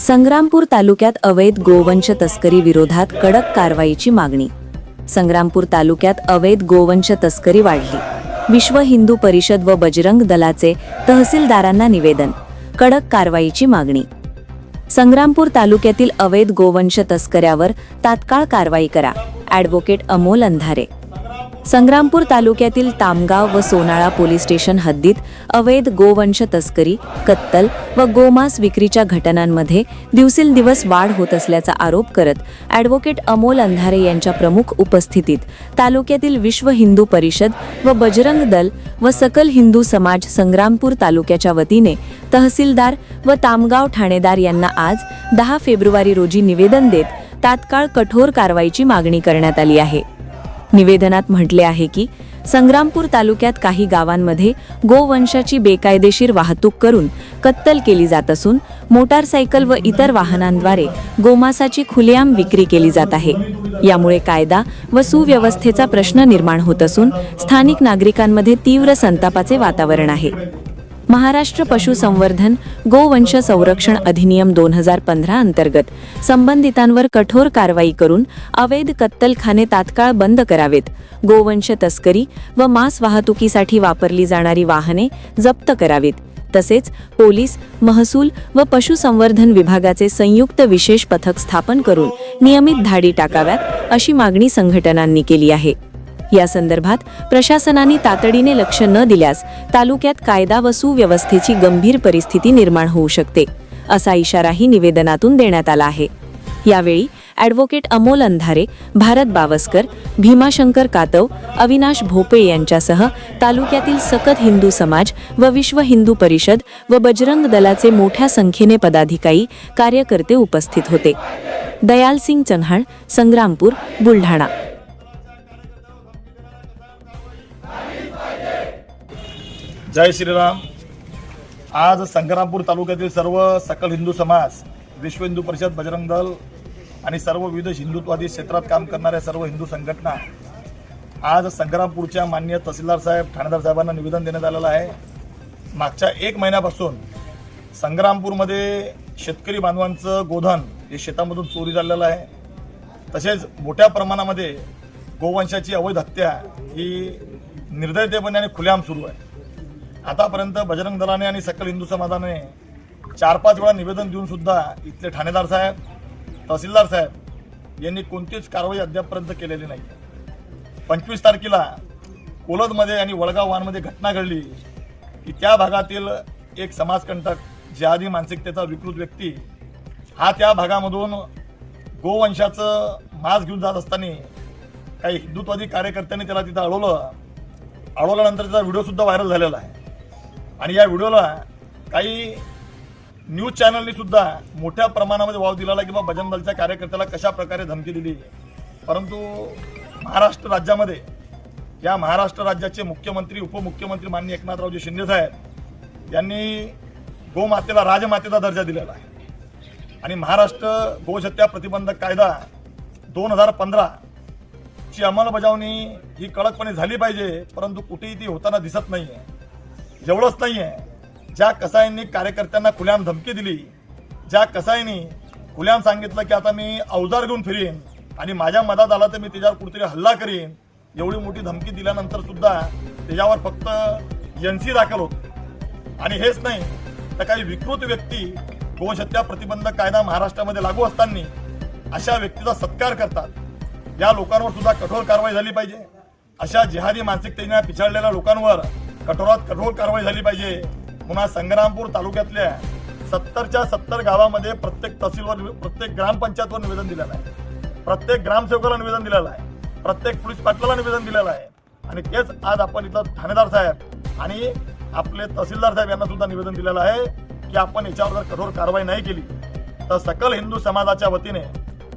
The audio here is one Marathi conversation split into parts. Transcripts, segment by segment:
संग्रामपूर तालुक्यात अवैध गोवंश तस्करी विरोधात कडक कारवाईची मागणी। संग्रामपूर तालुक्यात अवैध गोवंश तस्करी वाढली। विश्व हिंदू परिषद व बजरंग दलाचे तहसीलदारांना निवेदन, कडक कारवाईची मागणी। संग्रामपूर तालुक्यातील अवैध गोवंश तस्कऱ्यावर तात्काळ कारवाई करा। ॲडव्होकेट अमोल अंधारे। संग्रामपूर तालुक्यातील तामगाव व सोनाळा पोलीस स्टेशन हद्दीत अवैध गोवंश तस्करी, कत्तल व गोमांस विक्रीच्या घटनांमध्ये दिवसेंदिवस वाढ होत असल्याचा आरोप करत ॲडव्होकेट अमोल अंधारे यांच्या प्रमुख उपस्थितीत तालुक्यातील विश्व हिंदू परिषद व बजरंग दल व सकल हिंदू समाज संग्रामपूर तालुक्याच्या वतीने तहसीलदार व तामगाव ठाणेदार यांना आज 10 फेब्रुवारी रोजी निवेदन देत तात्काळ कठोर कारवाईची मागणी करण्यात आली आहे। निवेदनात म्हटले आहे की संग्रामपूर तालुक्यात काही गावांमध्ये गोवंशाची बेकायदेशीर वाहतूक करून कत्तल केली जात असून मोटारसायकल व इतर वाहनांद्वारे गोमांसाची खुलेआम विक्री केली जात आहे। यामुळे कायदा व सुव्यवस्थेचा प्रश्न निर्माण होत असून स्थानिक नागरिकांमध्ये तीव्र संतापाचे वातावरण आहे। महाराष्ट्र पशुसंवर्धन गोवंश संरक्षण अधिनियम 2015 अंतर्गत संबंधितांवर कठोर कारवाई करून अवैध कत्तलखाने तात्काळ बंद करावेत। गोवंश तस्करी व मांस वाहतुकीसाठी वापरली जाणारी वाहने जप्त करावीत। तसेच पोलीस, महसूल व पशुसंवर्धन विभागाचे संयुक्त विशेष पथक स्थापन करून नियमित धाडी टाकाव्यात अशी मागणी संघटनांनी केली आहे। या संदर्भात प्रशासनाने तातडीने लक्ष न दिल्यास तालुक्यात कायदा व सुव्यवस्थेची गंभीर परिस्थिती निर्माण होऊ शकते, असा इशाराही निवेदनातून देण्यात आला आहे। यावेळी ॲडव्होकेट अमोल अंधारे, भारत बावस्कर, भीमाशंकर कातव, अविनाश भोपळे यांच्यासह तालुक्यातील सकल हिंदू समाज व विश्व हिंदू परिषद व बजरंग दलाचे मोठ्या संख्येने पदाधिकारी, कार्यकर्ते उपस्थित होते। दयालसिंग चन्हाण, संग्रामपूर, बुलढाणा। जय श्रीराम। आज संग्रामपूर तालुक्यातील सर्व सकल हिंदू समाज, विश्व हिंदू परिषद, बजरंग दल आणि सर्व विविध हिंदुत्ववादी क्षेत्रात काम करणाऱ्या सर्व हिंदू संघटना आज संग्रामपूरच्या माननीय तहसीलदार साहेब, ठाणेदार साहेबांना निवेदन देण्यात आलेलं आहे। मागच्या 1 महिन्यापासून संग्रामपूरमध्ये शेतकरी बांधवांचं गोधन हे शेतामधून चोरी झालेलं आहे। तसेच मोठ्या प्रमाणामध्ये गोवंशाची अवैध हत्या ही निर्दयतेपणे आणि खुलेआम सुरू आहे। आतापर्यंत बजरंग दलाने आणि सकल हिंदू समाजाने 4-5 वेळा निवेदन देऊन सुद्धा इथले ठाणेदार साहेब, तहसीलदार साहेब यांनी कोणतीच कारवाई अद्यापपर्यंत केलेली नाही। 25 तारखेला कोलदमध्ये आणि वडगाव वानमध्ये घटना घडली की त्या भागातील एक समाजकंटक, जिहादी मानसिकतेचा विकृत व्यक्ती हा त्या भागामधून गोवंशाचं मांस घेऊन जात असताना काही हिंदुत्ववादी कार्यकर्त्यांनी त्याला तिथं अडवल्यानंतर त्याचा व्हिडिओ सुद्धा व्हायरल झालेला आहे। आणि या व्हिडिओला काही न्यूज चॅनलनी सुद्धा मोठ्या प्रमाणामध्ये वाव दिलेला की बजरंग दलच्या कार्यकर्त्याला कशा प्रकारे धमकी दिली। परंतु महाराष्ट्र राज्यामध्ये या महाराष्ट्र राज्याचे मुख्यमंत्री, उपमुख्यमंत्री माननीय एकनाथरावजी शिंदे साहेब यांनी गोमातेला राजमातेचा दर्जा दिलेला आहे। आणि महाराष्ट्र गोहत्या प्रतिबंधक कायदा 2015 ची अंमलबजावणी ही कडकपणे झाली पाहिजे, परंतु कुठेही ती होताना दिसत नाहीये। एवढंच नाहीये, ज्या कसाईंनी कार्यकर्त्यांना खुलेआम धमकी दिली, ज्या कसाईंनी खुलेआम सांगितलं की आता मी अवजार घेऊन फिरीन आणि माझ्या मदत आला तर मी त्याच्यावर कुठेतरी हल्ला करीन, एवढी मोठी धमकी दिल्यानंतर सुद्धा त्याच्यावर फक्त NC दाखल होत। आणि हेच नाही तर काही विकृत व्यक्ती गोहत्या प्रतिबंधक कायदा महाराष्ट्रामध्ये लागू असताना अशा व्यक्तीचा सत्कार करतात। या लोकांवर सुद्धा कठोर कारवाई झाली पाहिजे। अशा जिहादी मानसिकतेने पिछाडलेल्या लोकांवर कठोरात कठोर कारवाई झाली पाहिजे। पुन्हा संग्रामपूर तालुक्यातल्या 70च्या 70 गावामध्ये प्रत्येक तहसीलवर, प्रत्येक ग्रामपंचायतवर निवेदन दिलेलं आहे, प्रत्येक ग्रामसेवकाला निवेदन दिलेलं आहे, प्रत्येक पोलीस पाटलाला निवेदन दिलेलं आहे। आणि तेच आज आपण इथं ठाणेदार साहेब आणि आपले तहसीलदार साहेब यांना सुद्धा निवेदन दिलेलं आहे की आपण याच्यावर जर कठोर कारवाई नाही केली तर सकल हिंदू समाजाच्या वतीने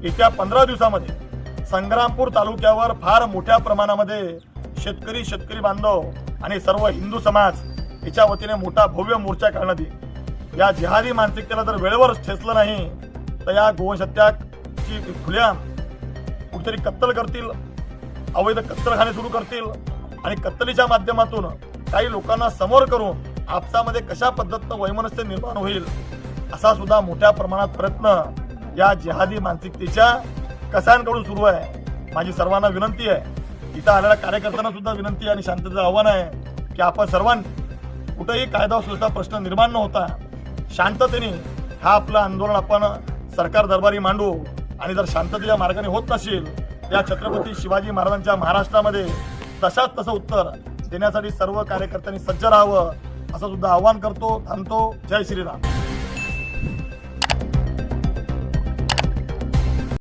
येत्या 15 दिवसामध्ये संग्रामपूर तालुक्यावर फार मोठ्या प्रमाणामध्ये शेतकरी बांधव आणि सर्व हिंदू समाज याच्या वतीने मोठा भव्य मोर्चा काढण्यात येईल। या जिहादी मानसिकतेला जर वेळेवर ठेचलं नाही तर या गोवंशहत्याची खुलेआम कुठेतरी कत्तल करतील, अवैध कत्तलखाने सुरू करतील आणि कत्तलीच्या माध्यमातून काही लोकांना समोर करून आपसामध्ये कशा पद्धतीनं वैमनस्य निर्माण होईल असा सुद्धा मोठ्या प्रमाणात प्रयत्न या जिहादी मानसिकतेच्या कसायांकडून सुरू आहे. माझी सर्वांना विनंती आहे, इथं आलेल्या कार्यकर्त्यांना सुद्धा विनंती आणि शांततेचं आव्हान आहे की आपण सर्वांनी कुठेही कायदा सुव्यवस्था प्रश्न निर्माण न होता शांततेने हा आपलं आंदोलन आपण सरकार दरबारी मांडू. आणि जर शांततेच्या मार्गाने होत नसेल या छत्रपती शिवाजी महाराजांच्या महाराष्ट्रामध्ये तशाच तसं उत्तर देण्यासाठी सर्व कार्यकर्त्यांनी सज्ज राहावं असं सुद्धा आवाहन करतो. थांबतो. जय श्रीराम.